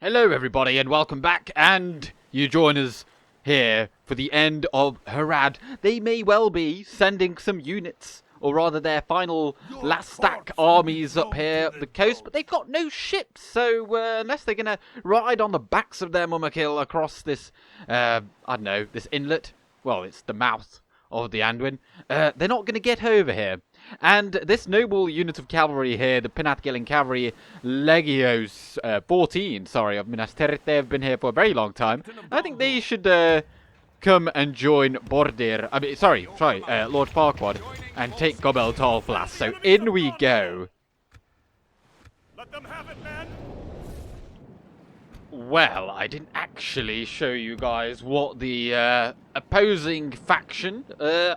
Hello everybody and welcome back, and you join us here for the end of Harad. They may well be sending some units, or rather their final last stack armies up here the coast, but they've got no ships, so unless they're going to ride on the backs of their Mumakil across this, I don't know, this inlet, well, it's the mouth of the Anduin, they're not going to get over here. And this noble unit of cavalry here, the Penathgilling Cavalry Legios 14, of Minas Tirith, they've been here for a very long time. I think they should come and join Bordir, Lord Farquaad, and take Gobel Tallflas. So in we go. Let them have it, man. Well, I didn't actually show you guys what the opposing faction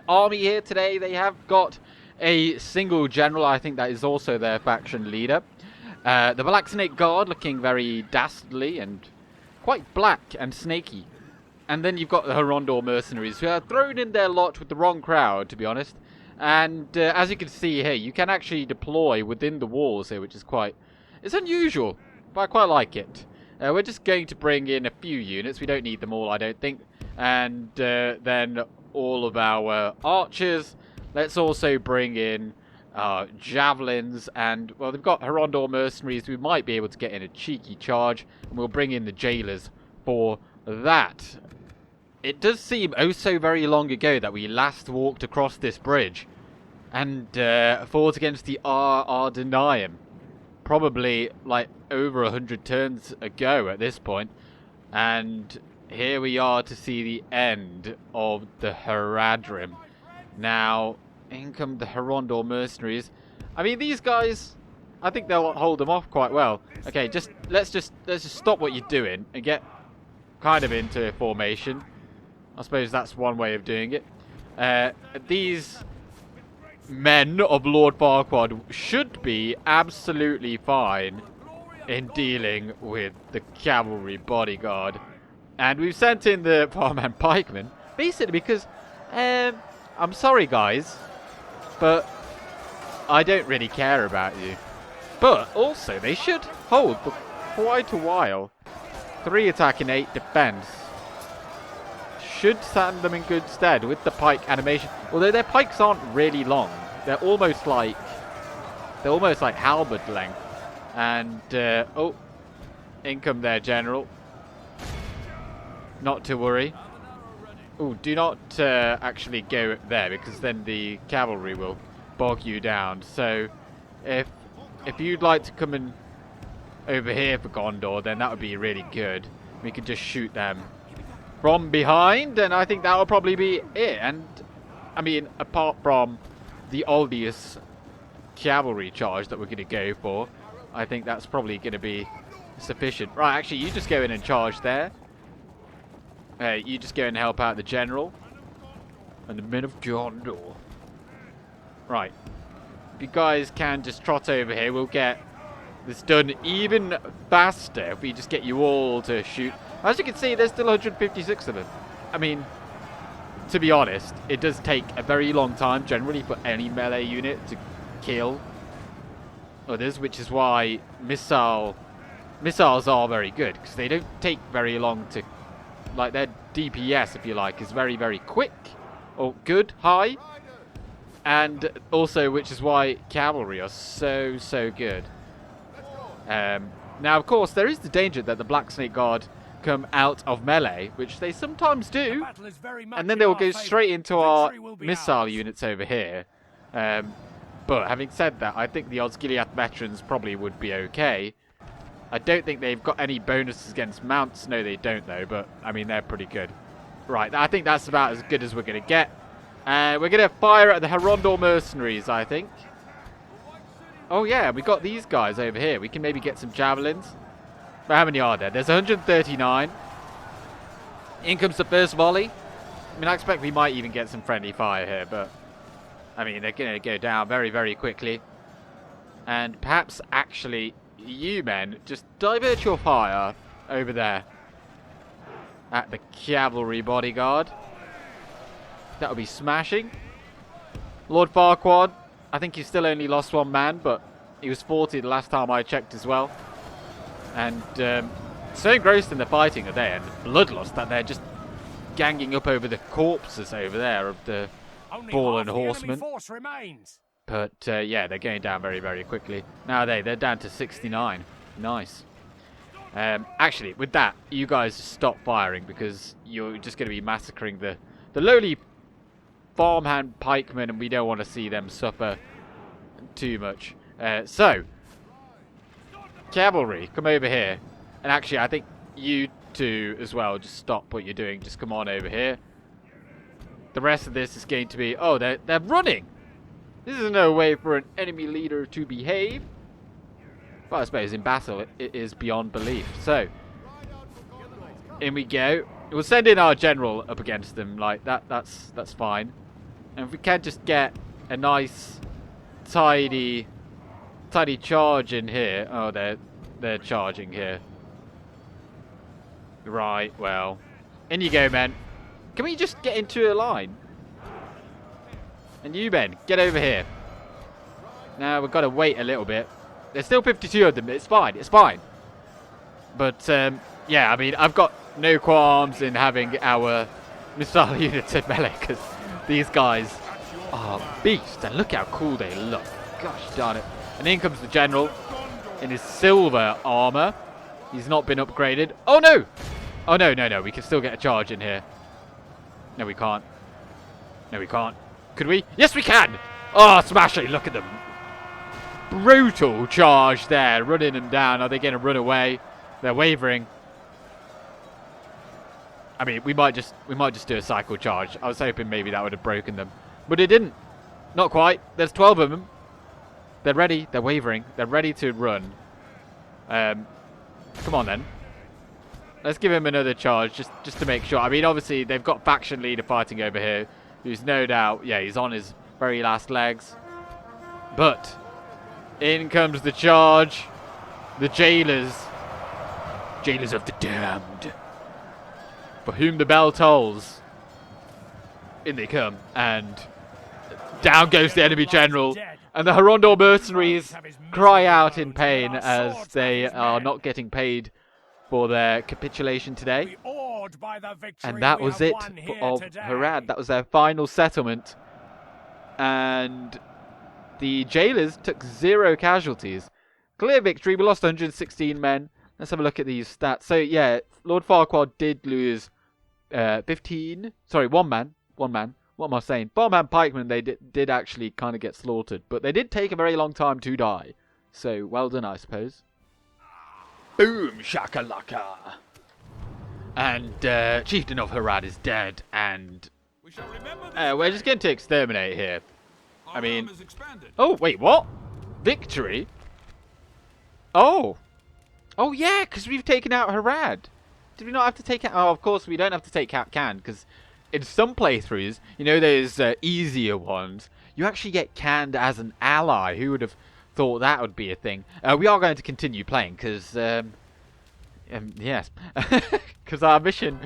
army here today. They have got a single general. I think that is also their faction leader. The Black Snake Guard looking very dastardly and quite black and snaky. And then you've got the Harondor mercenaries who are thrown in their lot with the wrong crowd, to be honest. And as you can see here, you can actually deploy within the walls here, which is it's unusual, but I quite like it. We're just going to bring in a few units. We don't need them all, I don't think. And then all of our archers. Let's also bring in javelins, and, well, they've got Harondor mercenaries. We might be able to get in a cheeky charge, and we'll bring in the jailers for that. It does seem oh so very long ago that we last walked across this bridge and fought against the Ardenium. Probably, like, over 100 turns ago at this point. And here we are to see the end of the Haradrim. Now, in come the Harondor mercenaries. I mean, these guys, I think they'll hold them off quite well. Okay, let's just stop what you're doing and get kind of into formation. I suppose that's one way of doing it. These men of Lord Farquaad should be absolutely fine in dealing with the cavalry bodyguard. And we've sent in the Farman pikemen, basically because I'm sorry, guys, but I don't really care about you. But also, they should hold for quite a while. 3 attack and 8 defense. Should stand them in good stead with the pike animation. Although their pikes aren't really long. They're almost like halberd length. And, in come their general. Not to worry. Oh, do not actually go there, because then the cavalry will bog you down. So, if you'd like to come in over here for Gondor, then that would be really good. We could just shoot them from behind, and I think that will probably be it. And, I mean, apart from the obvious cavalry charge that we're going to go for, I think that's probably going to be sufficient. Right, actually, you just go in and charge there. You just go and help out the general and the men of Gondor. Right. If you guys can just trot over here, we'll get this done even faster if we just get you all to shoot. As you can see, there's still 156 of them. I mean, to be honest, it does take a very long time generally for any melee unit to kill others, which is why missiles are very good, because they don't take very long to... Like, their DPS, if you like, is very, very quick. Or good, high. And also, which is why cavalry are so, so good. Now, of course, there is the danger that the Black Snake Guard come out of melee, which they sometimes do. And then they will go straight into our missile units over here. But having said that, I think the Osgiliath veterans probably would be okay. I don't think they've got any bonuses against mounts. No, they don't, though. But, I mean, they're pretty good. Right, I think that's about as good as we're going to get. We're going to fire at the Harondor mercenaries, I think. Oh, yeah, we got these guys over here. We can maybe get some javelins. But how many are there? There's 139. In comes the first volley. I mean, I expect we might even get some friendly fire here. But, I mean, they're going to go down very, very quickly. And perhaps, actually... You men, just divert your fire over there at the cavalry bodyguard. That would be smashing. Lord Farquaad, I think he's still only lost 1 man, but he was 40 the last time I checked as well. And so engrossed in the fighting are they and bloodlust that they're just ganging up over the corpses over there of the Only fallen half the enemy horsemen. force remains. But yeah, they're going down very, very quickly. Now they're down to 69. Nice. Actually, with that, you guys stop firing because you're just going to be massacring the lowly farmhand pikemen, and we don't want to see them suffer too much. So, cavalry, come over here. And actually, I think you two as well, just stop what you're doing. Just come on over here. The rest of this is going to be... Oh, they're running! This is no way for an enemy leader to behave. Well, I suppose in battle it is beyond belief. So, in we go. We'll send in our general up against them. Like that's fine. And if we can just get a nice, tidy charge in here. Oh, they're charging here. Right. Well, in you go, men. Can we just get into a line? And you, men, get over here. Now we've got to wait a little bit. There's still 52 of them. It's fine. It's fine. But, yeah, I mean, I've got no qualms in having our missile units in melee, because these guys are beasts. And look how cool they look. Gosh darn it. And in comes the general in his silver armor. He's not been upgraded. Oh, no! Oh, no, no, no. We can still get a charge in here. No, we can't. No, we can't. Could we? Yes, we can! Oh, smashing. Look at them. Brutal charge there. Running them down. Are they going to run away? They're wavering. I mean, we might just do a cycle charge. I was hoping maybe that would have broken them. But it didn't. Not quite. There's 12 of them. They're ready. They're wavering. They're ready to run. Come on, then. Let's give him another charge just to make sure. I mean, obviously, they've got faction leader fighting over here, who's no doubt, yeah, he's on his very last legs. But in comes the charge. The jailers. Jailers of the damned. For whom the bell tolls. In they come. And down goes the enemy general. And the Harondor mercenaries cry out in pain as they are not getting paid for their capitulation today. And that was it of Harad. That was their final settlement. And the jailers took 0 casualties. Clear victory. We lost 116 men. Let's have a look at these stats. So, yeah, Lord Farquaad did lose 15. Sorry, one man. What am I saying? Farmhand pikemen, they did actually kind of get slaughtered. But they did take a very long time to die. So, well done, I suppose. Boom, shakalaka. And Chieftain of Harad is dead, and we're just going to exterminate here. I mean, oh wait, what? Victory? Oh yeah, because we've taken out Harad. Did we not have to take out? Oh, of course we don't have to take out Can, because in some playthroughs, you know, those easier ones, you actually get canned as an ally. Who would have thought that would be a thing? We are going to continue playing because, yes, because our mission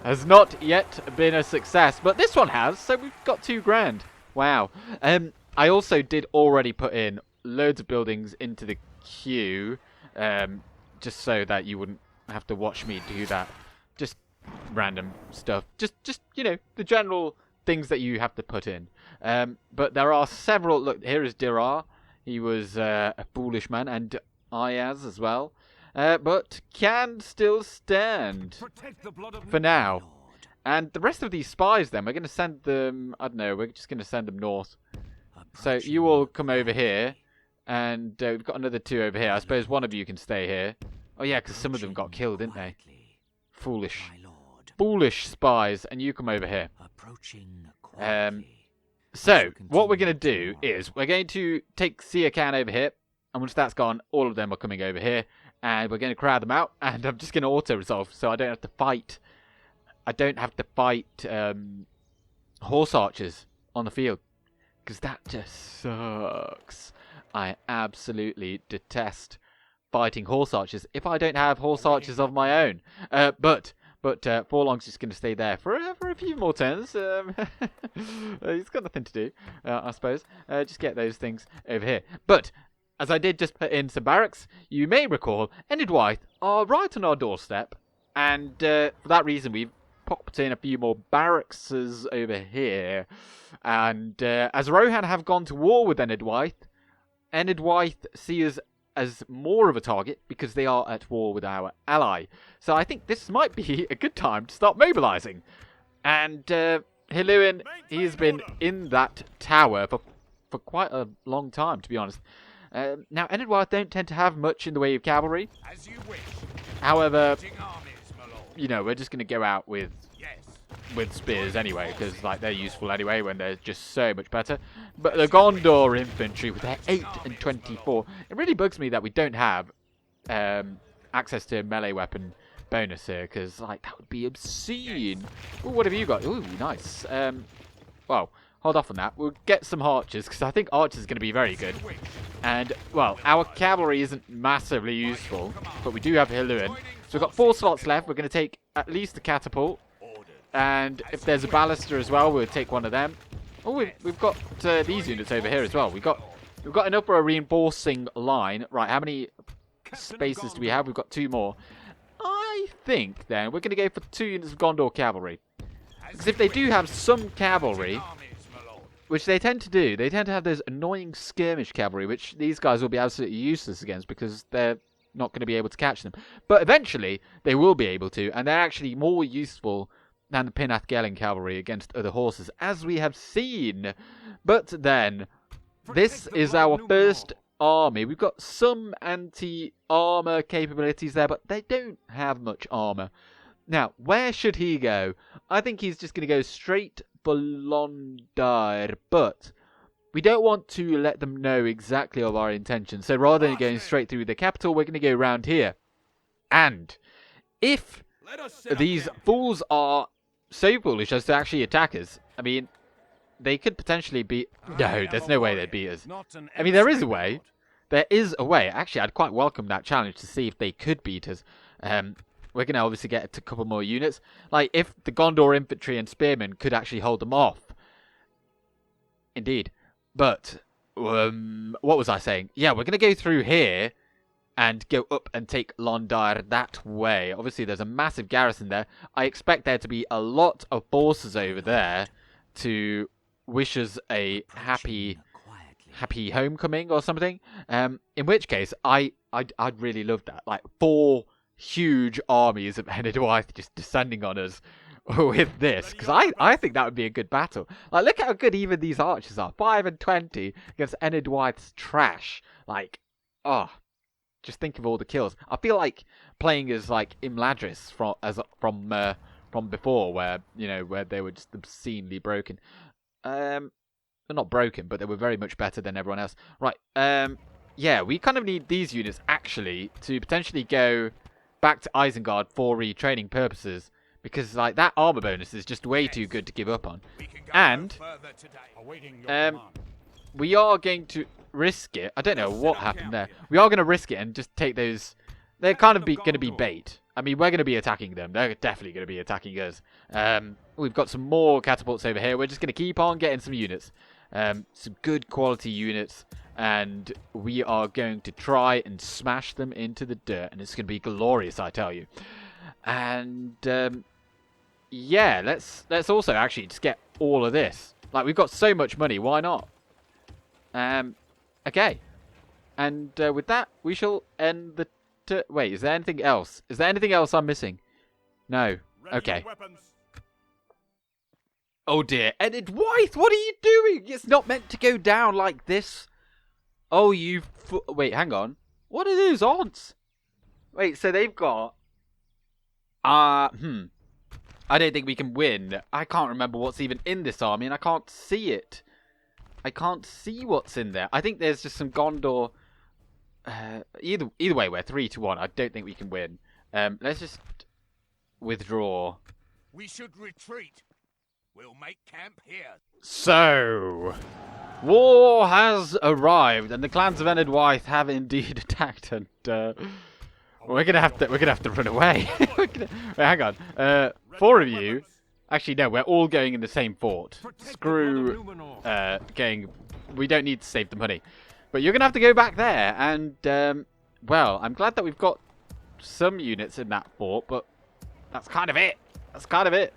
has not yet been a success, but this one has. So we've got 2 grand. Wow. I also did already put in loads of buildings into the queue, just so that you wouldn't have to watch me do that. Just random stuff. Just you know, the general things that you have to put in. But there are several. Look, here is Dirar. He was a foolish man, and Ayaz as well. But can still stand for now. And the rest of these spies, then, we're going to send them, I don't know, we're just going to send them north. So you all come over here, and we've got another 2 over here. I suppose one of you can stay here. Oh yeah, because some of them got killed, didn't they? Foolish spies, and you come over here. So, what we're going to do is, we're going to take Sia Khan over here, and once that's gone, all of them are coming over here, and we're going to crowd them out, and I'm just going to auto-resolve, so I don't have to fight. I don't have to fight horse archers on the field, because that just sucks. I absolutely detest fighting horse archers if I don't have horse archers of my own. But Forlong's just going to stay there for a few more turns. He's got nothing to do, I suppose. Just get those things over here. But as I did just put in some barracks, you may recall Enedwaith are right on our doorstep, and for that reason we've popped in a few more barracks over here. And as Rohan have gone to war with Enedwaith see us as more of a target because they are at war with our ally. So I think this might be a good time to start mobilizing. And Hiluin, he's been in that tower for quite a long time, to be honest. Now, Enedwaith don't tend to have much in the way of cavalry. As you wish. However, Marching armies, my lord. you know, we're just going to go out with Yes. spears anyway, because like they're useful anyway when they're just so much better. But the Gondor infantry with their 8 and 24, it really bugs me that we don't have access to a melee weapon bonus here, because like that would be obscene. Ooh, what have you got? Ooh, nice. Well, hold off on that. We'll get some archers, because I think archers is going to be very good. And well, our cavalry isn't massively useful, but we do have Hiluin. So we've got 4 slots left. We're going to take at least a catapult. And if there's a ballista as well, we'll take one of them. Oh, we've got these units over here as well. We've got enough for a reinforcing line. Right, how many spaces do we have? We've got 2 more. I think then we're going to go for 2 units of Gondor cavalry. Because if they do have some cavalry, which they tend to do, they tend to have those annoying skirmish cavalry, which these guys will be absolutely useless against because they're not going to be able to catch them. But eventually, they will be able to, and they're actually more useful than the Pinath Gelling cavalry against other horses, as we have seen. But then, this is our first army. We've got some anti-armor capabilities there, but they don't have much armor. Now, where should he go? I think he's just going to go straight for Lond Daer, but we don't want to let them know exactly of our intention. So rather than going straight through the capital, we're going to go around here. And if these fools are so foolish as to actually attack us, I mean, they could potentially beat... No, there's no way they'd beat us. I mean, there is a way. There is a way. Actually, I'd quite welcome that challenge to see if they could beat us. We're going to obviously get a couple more units. Like, if the Gondor infantry and spearmen could actually hold them off. Indeed. But, what was I saying? Yeah, we're going to go through here and go up and take Lond Daer that way. Obviously, there's a massive garrison there. I expect there to be a lot of forces over there to wish us a happy homecoming or something. In which case, I'd really love that. Like, 4 huge armies of Enedwaith just descending on us with this, because I think that would be a good battle. Like, look how good even these archers are. 5 and 20 against Enedwaith's trash. Like, oh, just think of all the kills. I feel like playing as like Imladris from before, where where they were just obscenely broken. They're not broken, but they were very much better than everyone else. Right. Yeah, we kind of need these units actually to potentially go back to Isengard for retraining purposes, because like that armor bonus is just way too good to give up on. And we are going to risk it. I don't know what happened there. We are going to risk it and just take those. They're kind of going to be bait. I mean, we're going to be attacking them. They're definitely going to be attacking us. We've got some more catapults over here. We're just going to keep on getting some units. Some good quality units. And we are going to try and smash them into the dirt. And it's going to be glorious, I tell you. And yeah, let's also actually just get all of this. Like, we've got so much money. Why not? Okay. And with that, we shall end the... Wait, is there anything else? Is there anything else I'm missing? No. Okay. Oh dear. Enedwaith, what are you doing? It's not meant to go down like this. Oh, you... Wait, hang on. What are those odds? Wait, so they've got... I don't think we can win. I can't remember what's even in this army, and I can't see it. I can't see what's in there. I think there's just some Gondor... either way, we're 3-1. I don't think we can win. Let's just withdraw. We should retreat. We'll make camp here. So, war has arrived, and the clans of Enedwaith have indeed attacked, and we're gonna have to run away. Wait, hang on. 4 of you. Actually, no, we're all going in the same fort. Screw going. We don't need to save the money. But you're going to have to go back there. And, well, I'm glad that we've got some units in that fort, but that's kind of it. That's kind of it.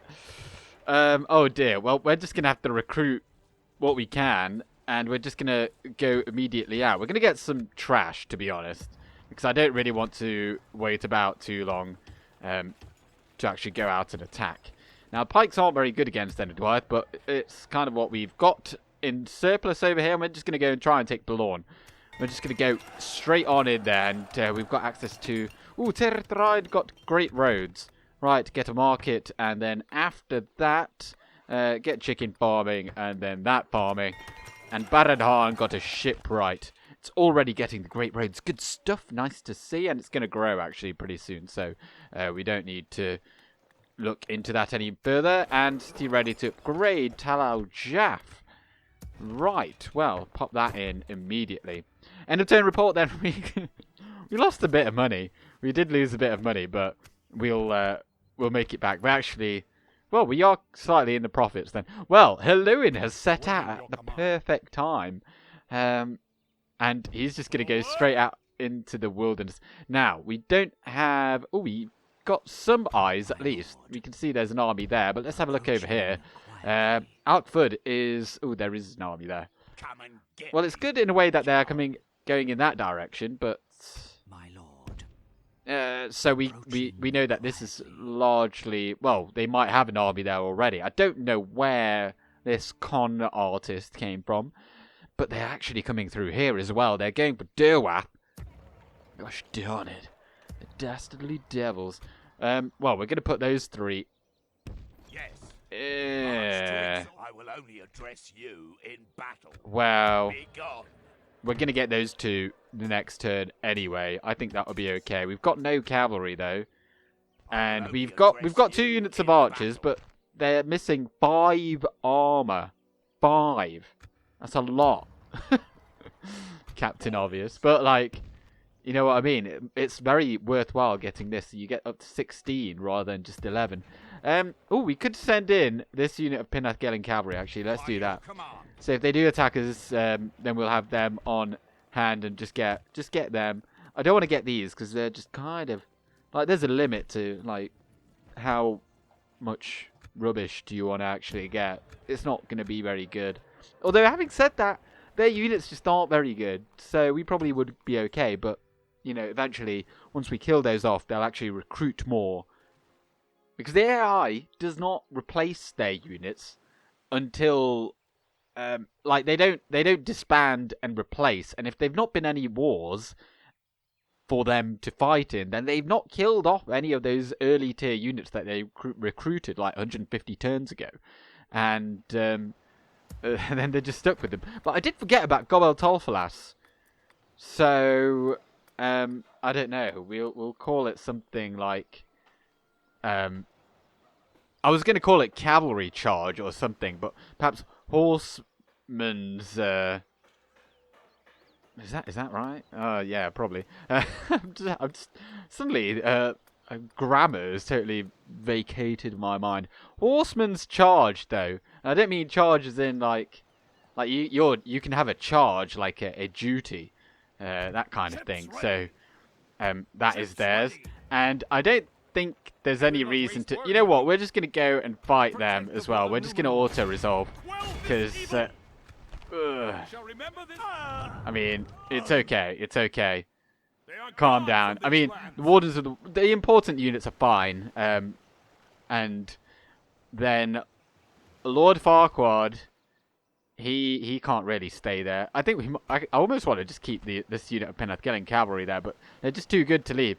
Oh, dear. Well, we're just going to have to recruit what we can, and we're just going to go immediately out. We're going to get some trash, to be honest, because I don't really want to wait about too long to actually go out and attack. Now, pikes aren't very good against Enedwaith, but it's kind of what we've got in surplus over here, and we're just going to go and try and take Boulogne. We're just going to go straight on in there, and we've got access to... Ooh, Territoried got great roads. Right, get a market, and then after that, get chicken farming, and then that farming. And Baradhan got a shipwright. It's already getting the great roads. Good stuff, nice to see, and it's going to grow, actually, pretty soon. So, we don't need to look into that any further. And city ready to upgrade Tal Al Jaff. Right, well, pop that in immediately. End of turn report, then. We lost a bit of money. We did lose a bit of money, but we'll make it back. But actually, well, we are slightly in the profits then. Well, Helluin has set out at the perfect time. And he's just going to go straight out into the wilderness. Now, we don't have... Oh, we got some eyes, at least. We can see there's an army there, but let's have a look over here. Alkford is... Oh, there is an army there. Well, it's good in a way that they're going in that direction, but... My lord. So we know that this is largely... Well, they might have an army there already. I don't know where this con artist came from, but they're actually coming through here as well. They're going for Derwath. Gosh darn it. The dastardly devils. Well, we're going to put those three... Yes. Yeah. I will only address you in battle. Well, Be gone. we're going to get those two the next turn anyway. I think that will be okay. We've got no cavalry though. And we've got 2 units of archers, but they're missing 5 armor. 5. That's a lot. Captain Obvious. But like, you know what I mean? It's very worthwhile getting this. You get up to 16 rather than just 11. Oh, we could send in this unit of Pinath Gelling cavalry, actually. Let's do that. So if they do attack us, then we'll have them on hand and just get them. I don't want to get these because they're just kind of... Like, there's a limit to, like, how much rubbish do you want to actually get. It's not going to be very good. Although, having said that, their units just aren't very good. So we probably would be okay. But, you know, eventually, once we kill those off, they'll actually recruit more. Because the AI does not replace their units until, like, they don't disband and replace. And if they've not been any wars for them to fight in, then they've not killed off any of those early tier units that they recruited like 150 turns ago. And then they're just stuck with them. But I did forget about Gobel Tolfalas. So, I don't know. We'll call it something like... I was going to call it cavalry charge or something, but perhaps horseman's... Is that right? Yeah, probably. I'm just suddenly grammar has totally vacated my mind. Horseman's charge, though. I don't mean charge as in like you can have a charge like a duty, that kind of thing. So that is theirs, and I don't think there's any reason to... You know what? We're just going to go and fight them as well. We're just going to auto-resolve. Because... I mean, it's okay. It's okay. Calm down. I mean, the wardens of the important units are fine. And then Lord Farquaad... He can't really stay there. I think I almost want to just keep this unit of Pinath Gelling cavalry there, but they're just too good to leave.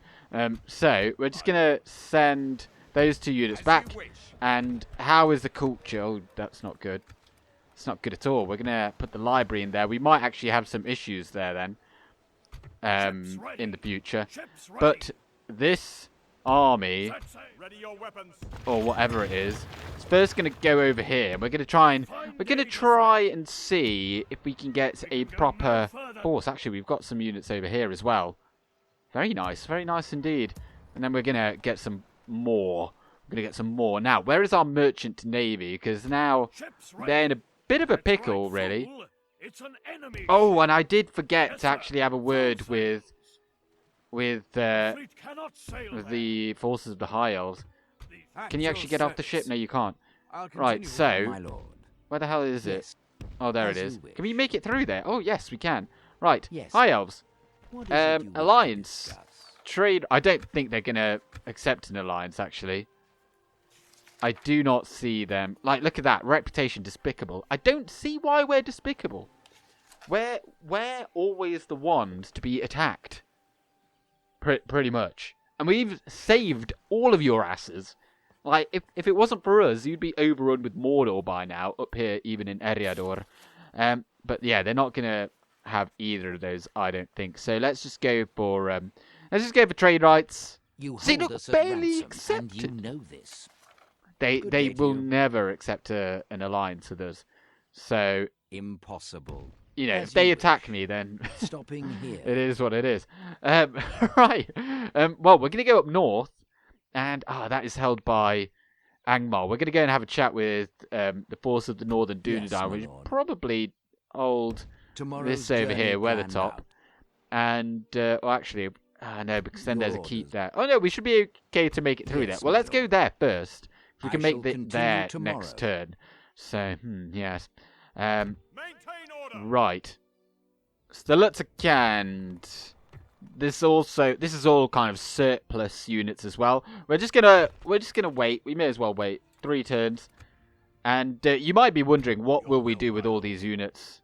So we're just gonna send those 2 units back. And how is the culture? Oh, that's not good. It's not good at all. We're gonna put the library in there. We might actually have some issues there then, in the future. But this army, or whatever it is, it's first going to go over here. We're going to try and see if we can get a proper force. Actually, we've got some units over here as well. Very nice indeed. And then we're going to get some more. We're going to get some more. Now, where is our merchant navy? Because now they're in a bit of a pickle, really. It's an enemy. Oh, and I did forget to actually have a word with Fleet cannot sail there. the forces of the High Elves. Can you actually get off the ship? No, you can't. I'll Right, continue so on, my lord. where the hell is it? Yes. Oh, there As it you is. wish. Can we make it through there? Oh, yes, we can. Right, Yes. High Elves. What is it you wish to Alliance. discuss? Trade. I don't think they're gonna accept an alliance. Actually, I do not see them. Like, look at that reputation, despicable. I don't see why we're despicable. We're always the ones to be attacked. Pretty much, and we've saved all of your asses. Like, if it wasn't for us, you'd be overrun with Mordor by now, up here, even in Eriador. But yeah, they're not gonna have either of those, I don't think. So let's just go for trade rights. You See, hold look, us at barely ransom, and you accepted. know this. They Good day to will you. never accept an alliance with us. So, Impossible. you know, As if they you attack wish. me, then Stopping here. it is what it is. Right. Well, we're gonna go up north, and that is held by Angmar. We're gonna go and have a chat with the force of the Northern Yes, Dunedain, my which is lord. probably hold Tomorrow's this over journey here, we're the planned top. out. And, well, actually, no, because then there's a Your keep orders. there. Oh, no, we should be okay to make it through Yes, there. Well, my let's go lord. there first. We I can shall make it continue there tomorrow. next turn. So, yes. Maintain order. Right. Stalutacand. This is all kind of surplus units as well. We're just gonna wait. We may as well wait 3 turns. And you might be wondering, what will we do with all these units,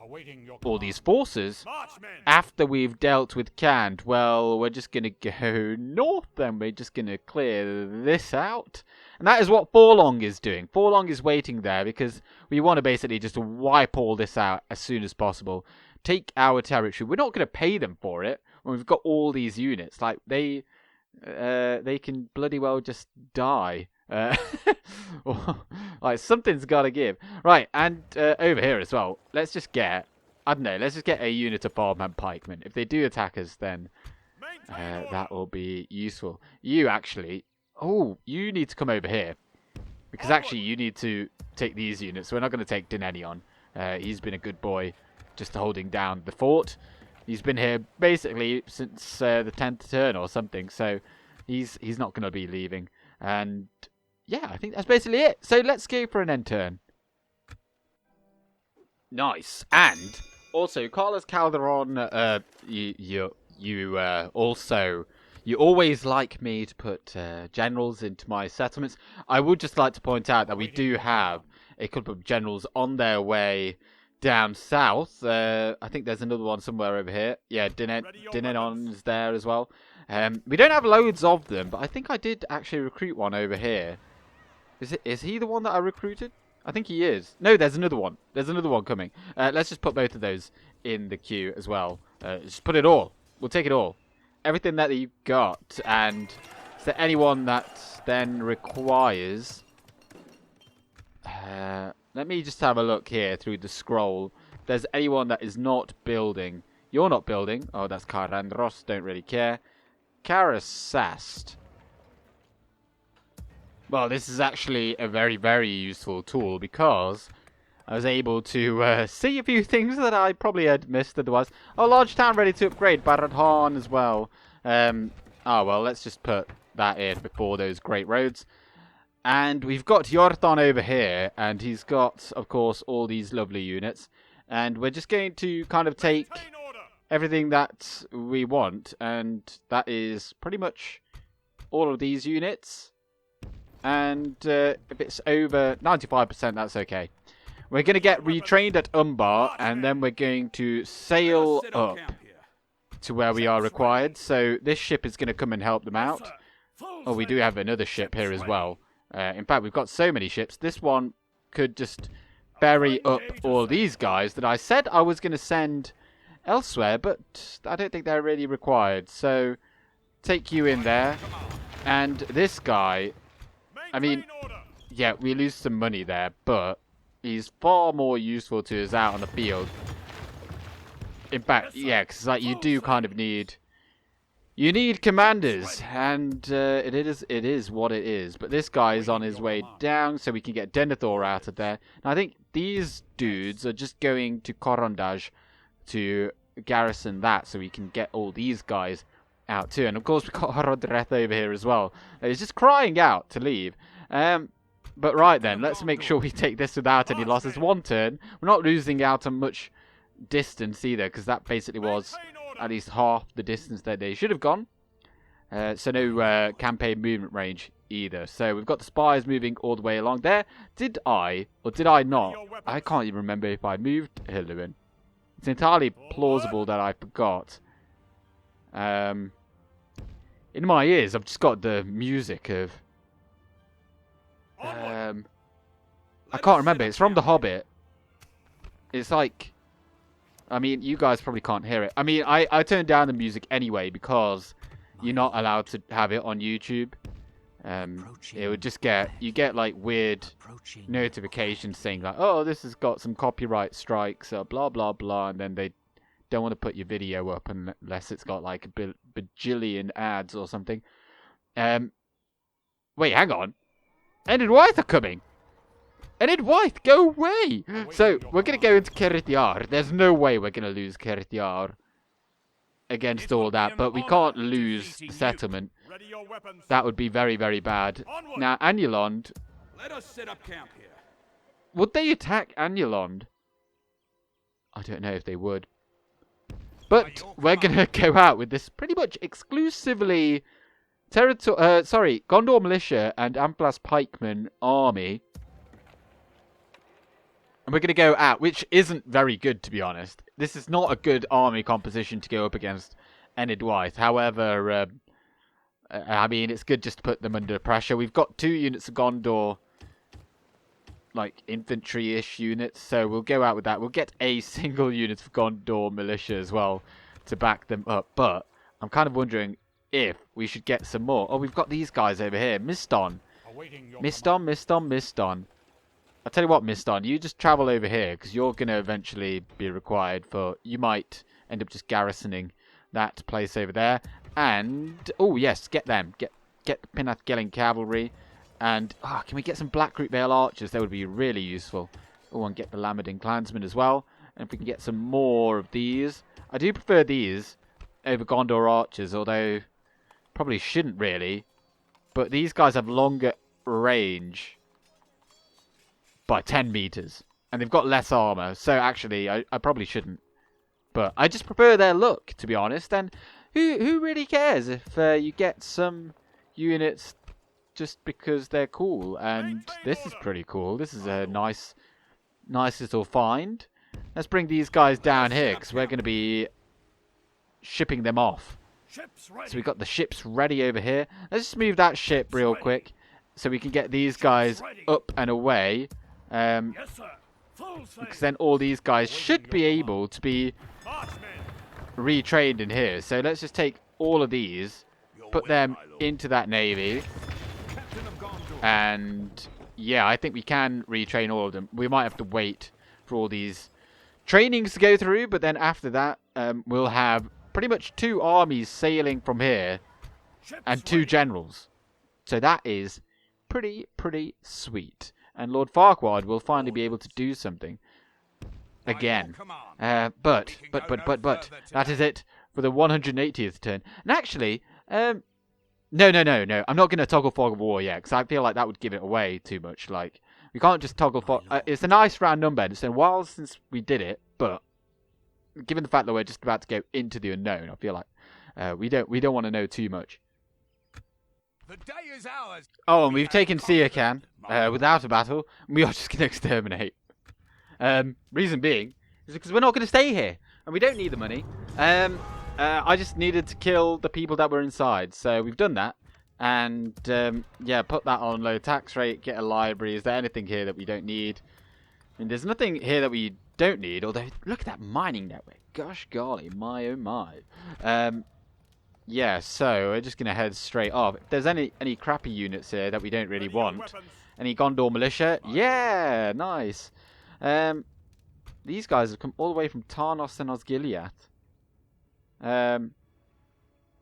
Awaiting your all these forces, March, men. after we've dealt with Cand? Well, we're just gonna go north. Then we're just gonna clear this out, and that is what Forlong is doing. Forlong is waiting there because we want to basically just wipe all this out as soon as possible. Take our territory. We're not going to pay them for it when we've got all these units. Like, they can bloody well just die. Like, something's got to give. Right, and over here as well. Let's just get, I don't know, let's just get a unit of farmhand pikemen. If they do attack us, then that will be useful. You actually, you need to come over here. Because actually, you need to take these units. We're not going to take Denethor on. He's been a good boy, just holding down the fort. He's been here basically since the 10th turn or something, so he's not going to be leaving. And yeah, I think that's basically it. So let's go for an end turn. Nice. And also, Carlos Calderon, you always like me to put generals into my settlements. I would just like to point out that we do have a couple of generals on their way down south. I think there's another one somewhere over here. Yeah, Denethor is there as well. We don't have loads of them, but I think I did actually recruit one over here. Is he the one that I recruited? I think he is. No, there's another one. There's another one coming. Let's just put both of those in the queue as well. Just put it all. We'll take it all. Everything that you've got. And is there anyone that then requires... let me just have a look here through the scroll. If there's anyone that is not building. You're not building. Oh, that's Karandros. Don't really care. Karasast. Well, this is actually a very, very useful tool because I was able to see a few things that I probably had missed otherwise. Oh, large town ready to upgrade. Baradhan as well. Well, let's just put that in before those great roads. And we've got Yorthon over here, and he's got, of course, all these lovely units. And we're just going to kind of take everything that we want, and that is pretty much all of these units. And if it's over 95%, that's okay. We're going to get retrained at Umbar, and then we're going to sail up to where we are required. So this ship is going to come and help them out. Oh, we do have another ship here as well. In fact, we've got so many ships. This one could just ferry up all these guys that I said I was going to send elsewhere, but I don't think they're really required. So take you in there. And this guy, I mean, yeah, we lose some money there, but he's far more useful to us out on the field. In fact, yeah, because like you do kind of need You need commanders, and it is what it is. But this guy is on his way down, so we can get Denethor out of there. And I think these dudes are just going to Corondaj to garrison that, so we can get all these guys out too. And of course we've got Haradrim over here as well. He's just crying out to leave. But right then, let's make sure we take this without any losses. One turn. We're not losing out on much distance either, because that basically was at least half the distance that they should have gone. So no campaign movement range either. So we've got the spies moving all the way along there. Did I, or did I not? I can't even remember if I moved Hilluin. It's entirely plausible that I forgot. In my ears, I've just got the music of... I can't remember. It's from The Hobbit. It's like... I mean, you guys probably can't hear it. I mean, I turned down the music anyway because you're not allowed to have it on YouTube. It would just you get like weird notifications saying like, oh, this has got some copyright strikes, blah blah blah, and then they don't want to put your video up unless it's got like a bajillion ads or something. Wait, hang on. Enedwaith are coming. Enedwaith, go away! So, we're going to go into Cerediar. There's no way we're going to lose Cerediar against all that, but we can't lose the settlement. That would be very, very bad. Now, Annulond... Let us set up camp here. Would they attack Annulond? I don't know if they would. But we're going to go out with this pretty much exclusively Gondor Militia and Amplas Pikeman army. And we're going to go out, which isn't very good, to be honest. This is not a good army composition to go up against Enedwaith. However, I mean, it's good just to put them under pressure. We've got 2 units of Gondor, like, infantry-ish units, so we'll go out with that. We'll get a single unit of Gondor militia as well to back them up. But I'm kind of wondering if we should get some more. Oh, we've got these guys over here. Miston. Miston. I'll tell you what, Miston, you just travel over here, because you're going to eventually be required for... You might end up just garrisoning that place over there. And... Oh, yes, get them. Get the Pinath Gelling Cavalry. And, can we get some Black Root Vale Archers? That would be really useful. Oh, and get the Lamadin Clansmen as well. And if we can get some more of these. I do prefer these over Gondor Archers, although... Probably shouldn't really. But these guys have longer range... by 10 meters, and they've got less armor, so actually I probably shouldn't, but I just prefer their look, to be honest. And who really cares if you get some units just because they're cool? And this is pretty cool. This is a nice little find. Let's bring these guys down here, because we're going to be shipping them off. So we've got the ships ready over here. Let's just move that ship real quick so we can get these guys up and away. Because then all these guys should be able to be retrained in here. So let's just take all of these, put them into that navy, and yeah, I think we can retrain all of them. We might have to wait for all these trainings to go through, but then after that we'll have pretty much 2 armies sailing from here and 2 generals. So that is pretty sweet. And Lord Farquaad will finally be able to do something again. But that is it for the 180th turn. And actually, no. I'm not going to toggle Fog of War yet, because I feel like that would give it away too much. Like, we can't just toggle Fog. It's a nice round number. It's been a while since we did it, but given the fact that we're just about to go into the unknown, I feel like we don't want to know too much. The day is ours. Oh, and we've taken Siakan without a battle. We are just going to exterminate. Reason being is because we're not going to stay here, and we don't need the money. I just needed to kill the people that were inside, so we've done that. And yeah, put that on low tax rate. Get a library. Is there anything here that we don't need? I mean, there's nothing here that we don't need. Although, look at that mining network. Gosh golly, my oh my. Yeah, so we're just going to head straight off. If there's any crappy units here that we don't really want. Any Gondor militia? Yeah, nice. These guys have come all the way from Tarnos and Osgiliath.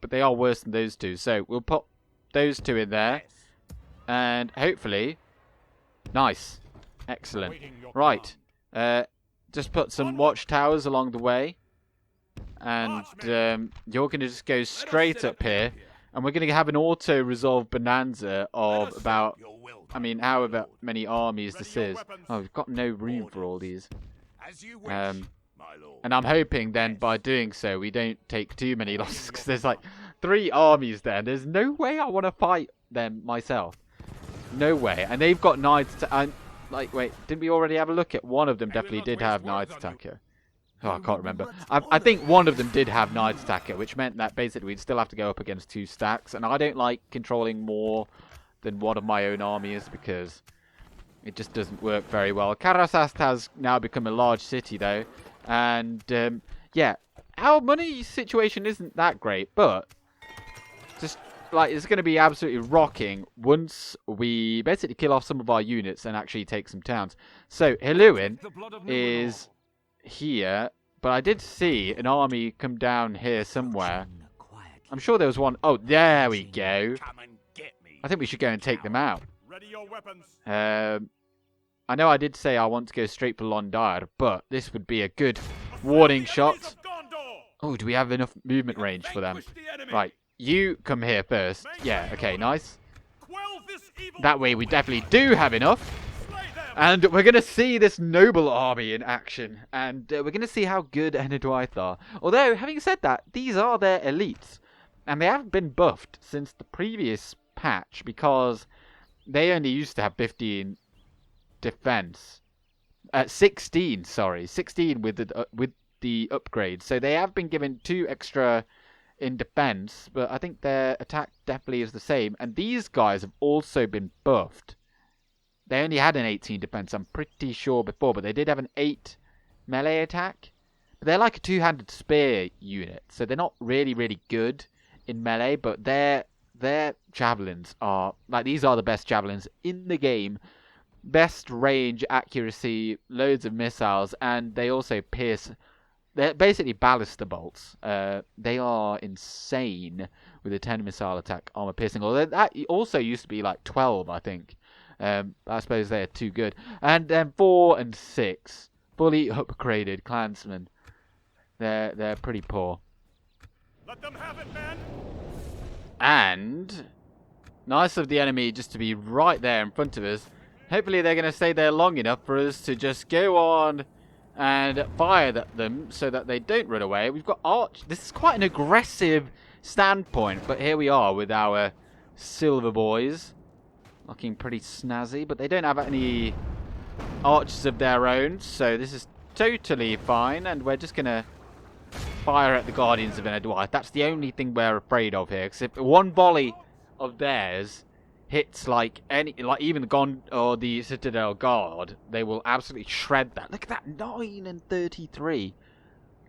but they are worse than those two. So we'll put those two in there. And hopefully... Nice. Excellent. Right. Just put some watchtowers along the way. And you're going to just go straight up here. And we're going to have an auto-resolve bonanza of about... I mean, however many armies this is. Oh, we've got no room for all these. And I'm hoping then by doing so we don't take too many losses. Because there's like 3 armies there. There's no way I want to fight them myself. No way. And they've got knights... Like, wait, didn't we already have a look at one of them? Definitely did have Knight Attacker. Oh, I can't remember. I think one of them did have Knight Attacker, which meant that basically we'd still have to go up against 2 stacks. And I don't like controlling more than one of my own armies because it just doesn't work very well. Karasast has now become a large city, though. And, yeah, our money situation isn't that great, but just... like, it's going to be absolutely rocking once we basically kill off some of our units and actually take some towns. So, Helluin is here, but I did see an army come down here somewhere. I'm sure there was one. Oh, there we go. I think we should go and take them out. I know I did say I want to go straight for Lond Daer, but this would be a good warning shot. Oh, do we have enough movement range for them? Right. You come here first. Yeah, okay, nice. That way we definitely do have enough. And we're going to see this noble army in action. And we're going to see how good Enedwaith are. Although, having said that, these are their elites. And they haven't been buffed since the previous patch. Because they only used to have 15 defense. 16, sorry. 16 with the upgrade. So they have been given 2 extra... in defense, but I think their attack definitely is the same. And these guys have also been buffed. They only had an 18 defense, I'm pretty sure, before, but they did have an 8 melee attack. But they're like a 2-handed spear unit, so they're not really, really good in melee, but their javelins are, like, these are the best javelins in the game. Best range, accuracy, loads of missiles, and they also pierce... they're basically ballista bolts. They are insane with a 10 missile attack, armor piercing. Although that also used to be like 12, I think. I suppose they're too good. And then 4 and 6, fully upgraded clansmen. They're pretty poor. Let them have it, man. And nice of the enemy just to be right there in front of us. Hopefully they're going to stay there long enough for us to just go on and fire at them so that they don't run away. We've got arch. This is quite an aggressive standpoint, but here we are with our silver boys, looking pretty snazzy. But they don't have any archers of their own, so this is totally fine. And we're just gonna fire at the Guardians of Enedwaith. That's the only thing we're afraid of here. Because if one volley of theirs hits like even the Gondor or the Citadel Guard, they will absolutely shred that. Look at that, 9 and 33.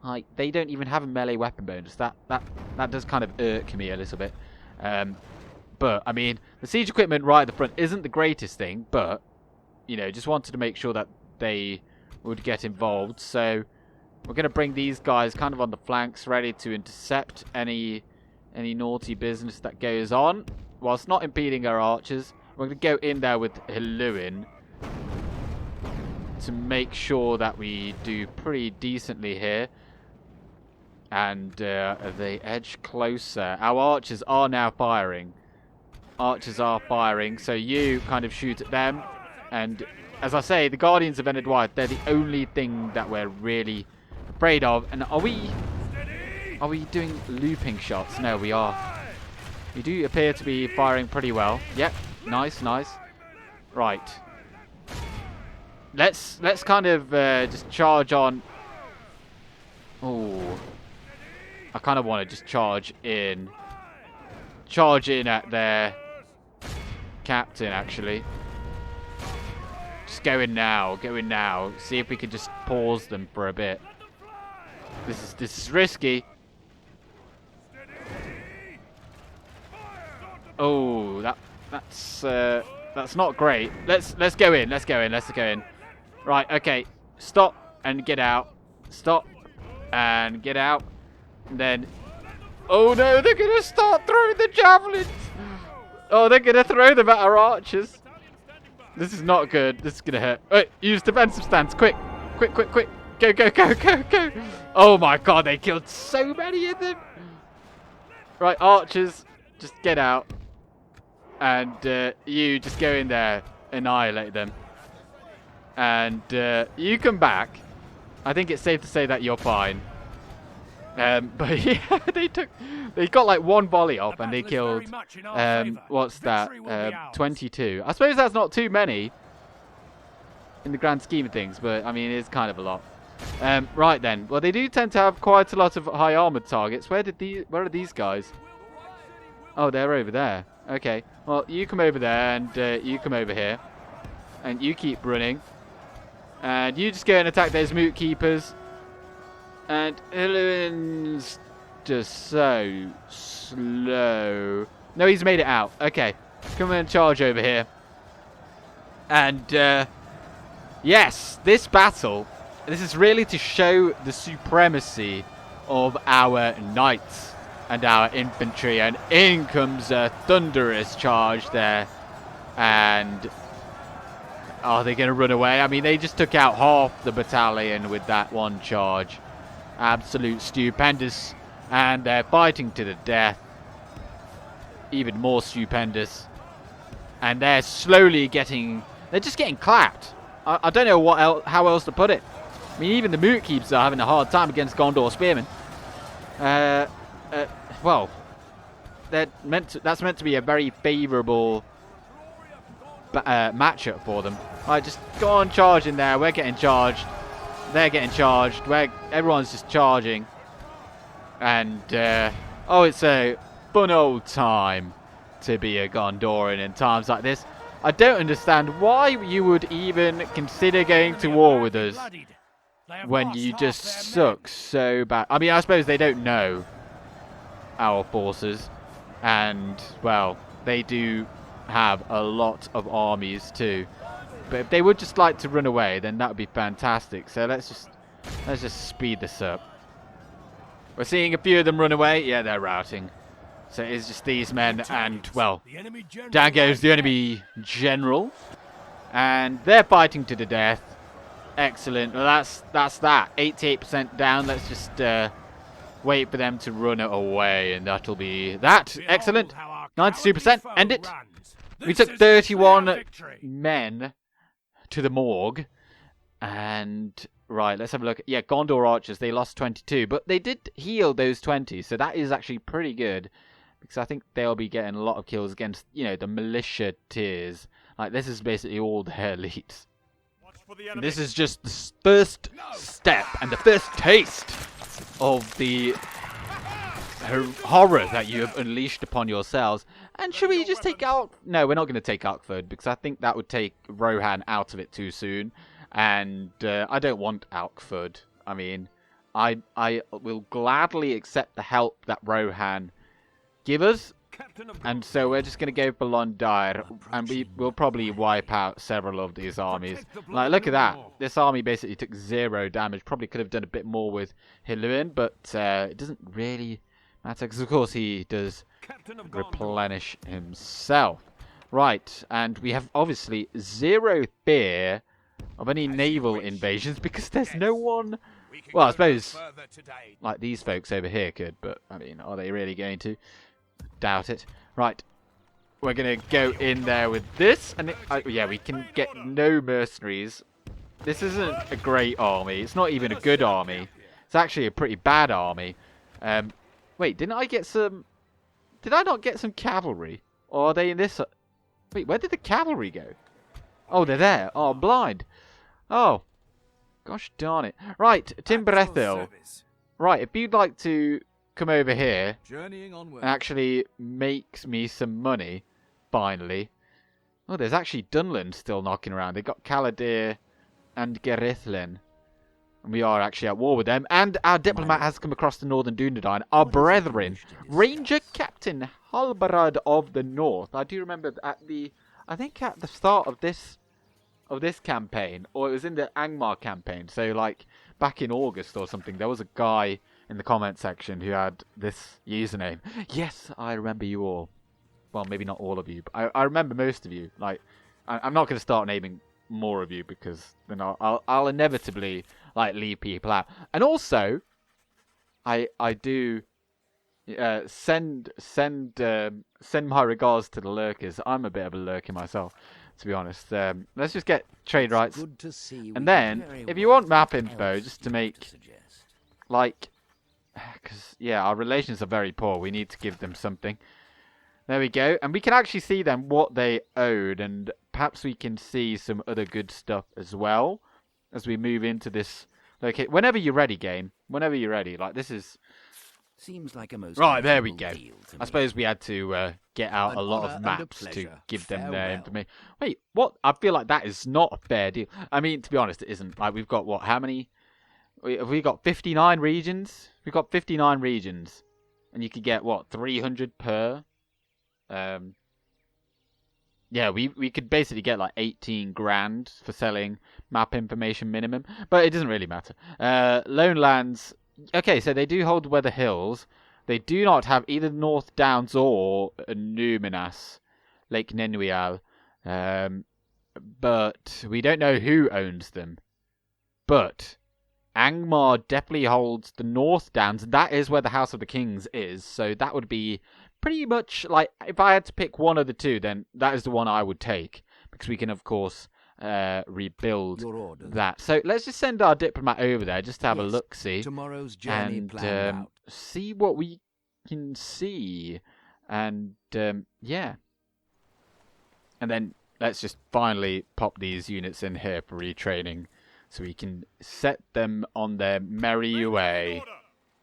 Like, they don't even have a melee weapon bonus. That does kind of irk me a little bit. But I mean, the siege equipment right at the front isn't the greatest thing, but you know, just wanted to make sure that they would get involved. So we're going to bring these guys kind of on the flanks, ready to intercept any naughty business that goes on, whilst not impeding our archers. We're going to go in there with Helluin to make sure that we do pretty decently here. And they edge closer. Our archers are now firing. Archers are firing, so you kind of shoot at them. And as I say, the Guardians of Enedwaith, they're the only thing that we're really afraid of. And are we doing looping shots? No, we are. We do appear to be firing pretty well. Yep, nice, nice. Right. Let's kind of just charge on. Oh, I kind of want to just charge in at their captain, actually. Just go in now. See if we can just pause them for a bit. This is risky. Oh, that's not great. Let's go in. Let's go in. Right, okay. Stop and get out. Stop and get out. And then, Oh no, they're going to start throwing the javelins. Oh, they're going to throw them at our archers. This is not good. This is going to hurt. Wait, use defensive stance. Quick. Quick, quick, quick. Go, go, go, go, go. Oh my god, they killed so many of them. Right, archers, just get out. And you just go in there, annihilate them. And you come back. I think it's safe to say that you're fine. But yeah, they got like one volley off and they killed, what's that, 22. I suppose that's not too many in the grand scheme of things, but I mean, it's kind of a lot. Right then, well, they do tend to have quite a lot of high armored targets. Where are these guys? Oh, they're over there. Okay, well, you come over there and you come over here. And you keep running. And you just go and attack those moot keepers. And Iluin's just so slow. No, he's made it out. Okay. Come and charge over here. And, yes, this battle, this is really to show the supremacy of our knights and our infantry. And in comes a thunderous charge there. And are they going to run away? I mean, they just took out half the battalion with that one charge. Absolute stupendous. And they're fighting to the death. Even more stupendous. And they're slowly getting... They're just getting clapped. I don't know how else to put it. I mean, even the Moot Keepers are having a hard time against Gondor Spearmen. Well, that's meant to be a very favourable matchup for them. Right, just go on charging there. We're getting charged. They're getting charged. Everyone's just charging. And, oh, it's a fun old time to be a Gondorian in times like this. I don't understand why you would even consider going to war with us when you just suck so bad. I mean, I suppose they don't know our forces. And, well, they do have a lot of armies too. But if they would just like to run away, then that would be fantastic. So let's just speed this up. We're seeing a few of them run away. Yeah, they're routing. So it's just these men and, well, down goes the enemy general. And they're fighting to the death. Excellent. Well, that's that. 88% down. Let's just wait for them to run away. And that'll be that. Excellent. 92%. End it. We took 31 men to the morgue. And, right, let's have a look. Yeah, Gondor archers, they lost 22. But they did heal those 20. So that is actually pretty good. Because I think they'll be getting a lot of kills against, you know, the militia tiers. Like, this is basically all their elites. This is just the first step and the first taste of the horror that you have unleashed upon yourselves. And should we just take out... No, we're not going to take Alkford, because I think that would take Rohan out of it too soon. And I don't want Alkford. I mean, I will gladly accept the help that Rohan give us. And so we're just going to go for Lond Daer, and we will probably wipe out several of these armies. Like, look at that. This army basically took 0 damage. Probably could have done a bit more with Iluin, but it doesn't really matter, because of course he does replenish himself. Right, and we have obviously 0 fear of any naval invasions, because there's no one... Well, I suppose, like, these folks over here could, but, I mean, are they really going to? Doubt it. Right, we're going to go in there with this, and yeah, we can get no mercenaries. This isn't a great army. It's not even a good army. It's actually a pretty bad army. Wait, didn't I get some... Did I not get some cavalry? Or are they in this... Wait, where did the cavalry go? Oh, they're there. Oh, I'm blind. Oh. Gosh darn it. Right, Timbrethil. Right, if you'd like to come over here and actually make me some money, finally. Oh, there's actually Dunland still knocking around. They've got Caladir and Gerithlin. And we are actually at war with them. And our diplomat has come across the northern Dunedain. Our brethren, Ranger Captain Halbarad of the North. I do remember I think at the start of this campaign, or it was in the Angmar campaign, so like back in August or something, there was a guy in the comment section who had this username. Yes, I remember you all. Well, maybe not all of you, but I remember most of you. Like, I'm not going to start naming more of you because then I'll inevitably like leave people out. And also, I do send my regards to the lurkers. I'm a bit of a lurker myself, to be honest. Let's just get trade rights, Good to see and then if you want map info, just to make like, because yeah, our relations are very poor. We need to give them something. There we go. And we can actually see then what they owed, and perhaps we can see some other good stuff as well as we move into this location. Whenever you're ready, game. Whenever you're ready. Like, this is... Seems like a most Right, there we reasonable go. deal to I me. suppose we had to get out An a lot honour of and a maps to pleasure. give them their Farewell. information. Wait, what? I feel like that is not a fair deal. I mean, to be honest, it isn't. Like, we've got, what, how many? Have we got 59 regions? We've got 59 regions. And you could get, what, 300 per? Yeah, we could basically get like 18 grand for selling map information minimum, but it doesn't really matter. Lone Lands, okay, so they do hold Weather Hills. They do not have either North Downs or Annuminas, Lake Nenwial, but we don't know who owns them. But Angmar definitely holds the North Downs. That is where the House of the Kings is, so that would be pretty much like, if I had to pick one of the two, then that is the one I would take, because we can of course rebuild that. So let's just send our diplomat over there just to have a look, see, Tomorrow's journey and planned out. see what we can see, and yeah, and then let's just finally pop these units in here for retraining, so we can set them on their merry way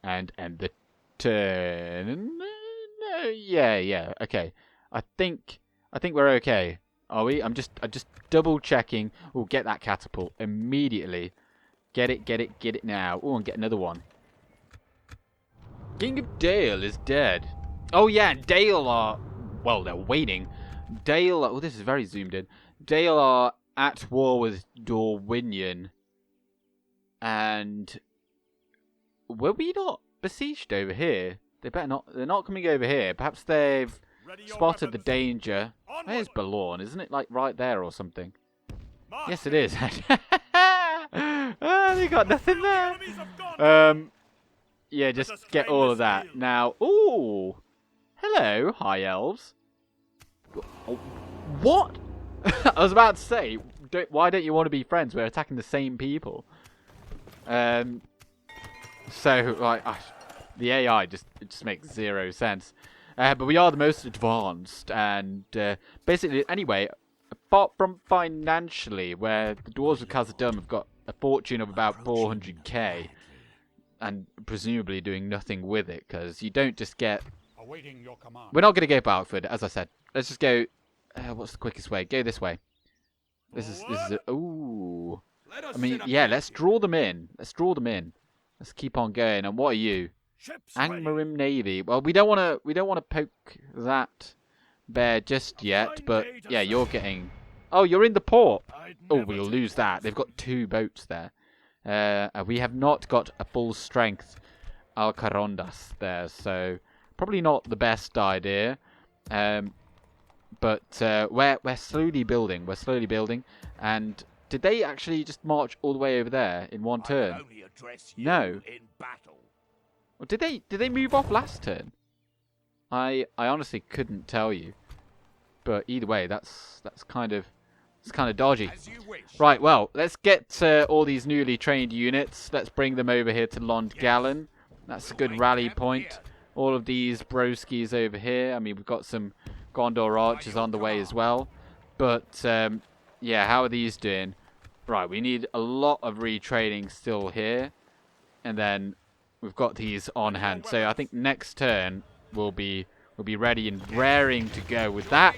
and end the turn. Yeah, okay. I think we're okay. Are we? I'm just double checking. We'll get that catapult immediately. Get it now. Oh, and get another one. King of Dale is dead. Oh yeah, Dale are, well, they're waiting. Dale, oh, this is very zoomed in. Dale are at war with Rhovanion. And were we not besieged over here? They better not. They're not coming over here. Perhaps they've spotted the danger. There's Balorn, isn't it? Like right there or something. Yes, it is. They got nothing there. Yeah, just get all of that now. Ooh, hello, high elves. Oh, what? I was about to say, why don't you want to be friends? We're attacking the same people. So like. The AI just makes zero sense. But we are the most advanced, and basically, anyway, apart from financially, where the Dwarves of Khazad-dûm have got a fortune of about 400k, and presumably doing nothing with it, because you don't just get... We're not going to go Balford, as I said. Let's just go... what's the quickest way? Go this way. This is ooh. I mean, yeah, let's draw them in. Let's keep on going. And what are you? Angmarim Navy. Well, we don't want to poke that bear just yet, but yeah, you're getting... Oh, you're in the port. Oh, we'll lose that. They've got 2 boats there. We have not got a full strength Alcarondas there, so probably not the best idea. But we're slowly building. And did they actually just march all the way over there in one turn? No. Or did they move off last turn? I honestly couldn't tell you. But either way, that's kind of dodgy. Right, well, let's get all these newly trained units. Let's bring them over here to Lond Daer. That's a good rally point. All of these broskies over here. I mean, we've got some Gondor archers on the way as well. But yeah, how are these doing? Right, we need a lot of retraining still here, and then we've got these on hand. So I think next turn we'll be ready and raring to go with that.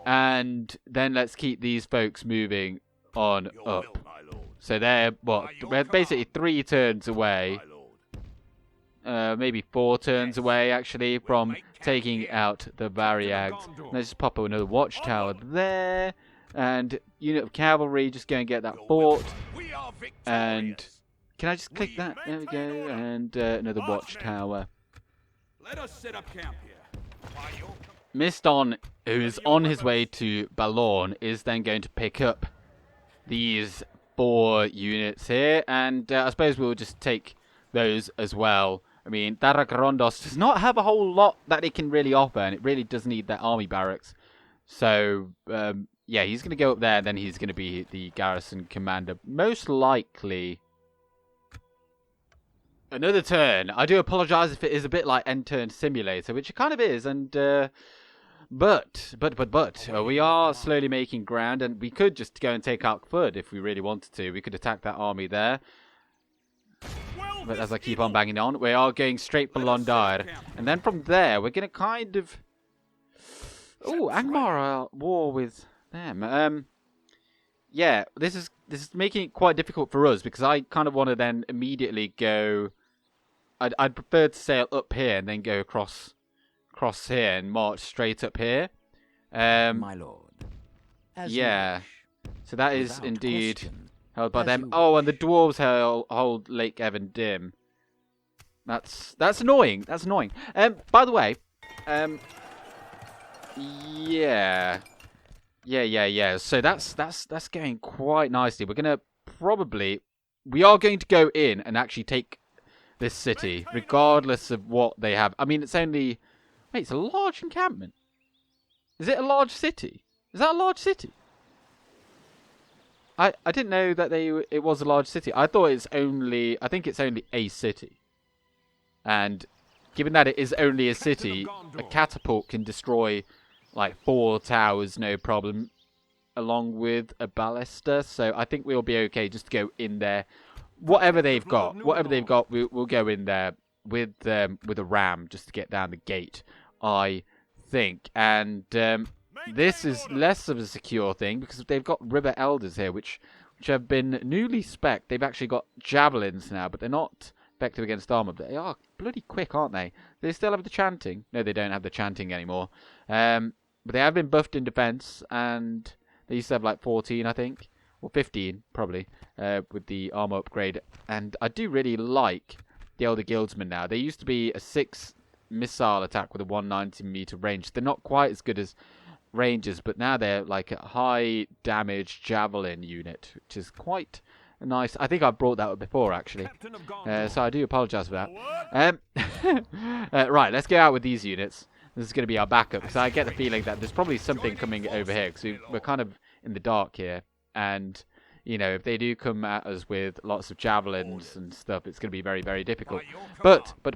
And then let's keep these folks moving on up. So they're we're basically 3 turns away. Maybe 4 turns away actually from taking out the Variags. Let's just pop another watchtower there. And unit of cavalry, just go and get that fort. And Can I just click that? There we go. And another watchtower. Let us set up camp here. While you're Miston, who is on his way to Balorn, is then going to pick up these 4 units here, and I suppose we'll just take those as well. I mean, Daragorondos does not have a whole lot that it can really offer, and it really does need their army barracks. So, yeah, he's going to go up there, and then he's going to be the garrison commander. Most likely another turn. I do apologise if it is a bit like End Turn Simulator, which it kind of is, and but we are slowly making ground, and we could just go and take Alkford if we really wanted to. We could attack that army there. But as I keep on banging on, we are going straight for Lond Daer, and then from there we're going to kind of Angmar are at war with them. Yeah, this is making it quite difficult for us because I kind of want to then immediately go. I'd prefer to sail up here and then go across here and march straight up here. My lord. As you Yeah. wish. So that is Without indeed question. held by As them. you Oh, and the wish. dwarves hold Lake Evan Dim. That's annoying. That's annoying. By the way, yeah. So that's going quite nicely. We are going to go in and actually take this city, regardless of what they have. I mean, it's only... Wait, it's a large encampment. Is it a large city? Is that a large city? I didn't know that it was a large city. I think it's only a city. And given that it is only a city, a catapult can destroy like 4 towers, no problem, along with a ballista. So I think we'll be okay just to go in there. Whatever they've got, we'll go in there with a ram just to get down the gate, I think. And this is less of a secure thing because they've got river elders here, which have been newly spec'd. They've actually got javelins now, but they're not effective against armor. But they are bloody quick, aren't they? They still have the chanting. No, they don't have the chanting anymore. But they have been buffed in defense, and they used to have like 14, I think. Or 15, probably, with the armor upgrade. And I do really like the Elder Guildsmen now. They used to be a 6 missile attack with a 190 meter range. They're not quite as good as Rangers, but now they're like a high damage javelin unit, which is quite nice. I think I brought that up before, actually. So I do apologise for that. Right, let's go out with these units. This is going to be our backup, because I get the feeling that there's probably something coming over here, because we're kind of in the dark here. And, you know, if they do come at us with lots of javelins and stuff, it's going to be very, very difficult. But, I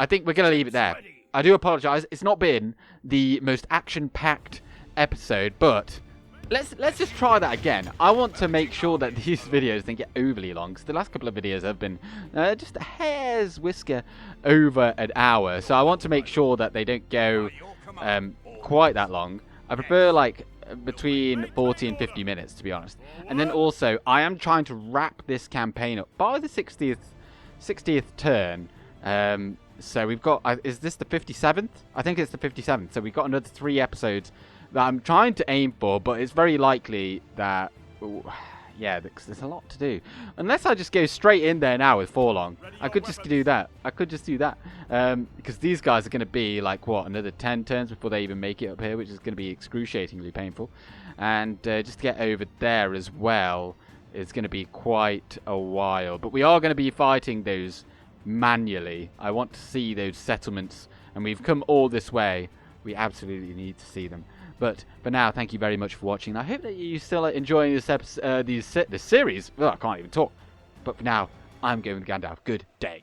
think we're going to leave it there. I do apologise. It's not been the most action-packed episode, but let's just try that again. I want to make sure that these videos don't get overly long, because the last couple of videos have been just a hair's whisker over an hour. So I want to make sure that they don't go quite that long. I prefer, like, between 40 and 50 minutes, to be honest. And then also, I am trying to wrap this campaign up by the 60th turn. So we've got, is this the 57th? I think it's the 57th. So we've got another 3 episodes that I'm trying to aim for, but it's very likely that, yeah, because there's a lot to do. Unless I just go straight in there now with Forlong. I could just do that. Because these guys are going to be, like, what, another 10 turns before they even make it up here, which is going to be excruciatingly painful. And just to get over there as well is going to be quite a while. But we are going to be fighting those manually. I want to see those settlements, and we've come all this way. We absolutely need to see them. But for now, thank you very much for watching. I hope that you still are enjoying this episode, this series. Well, I can't even talk. But for now, I'm going with Gandalf. Good day.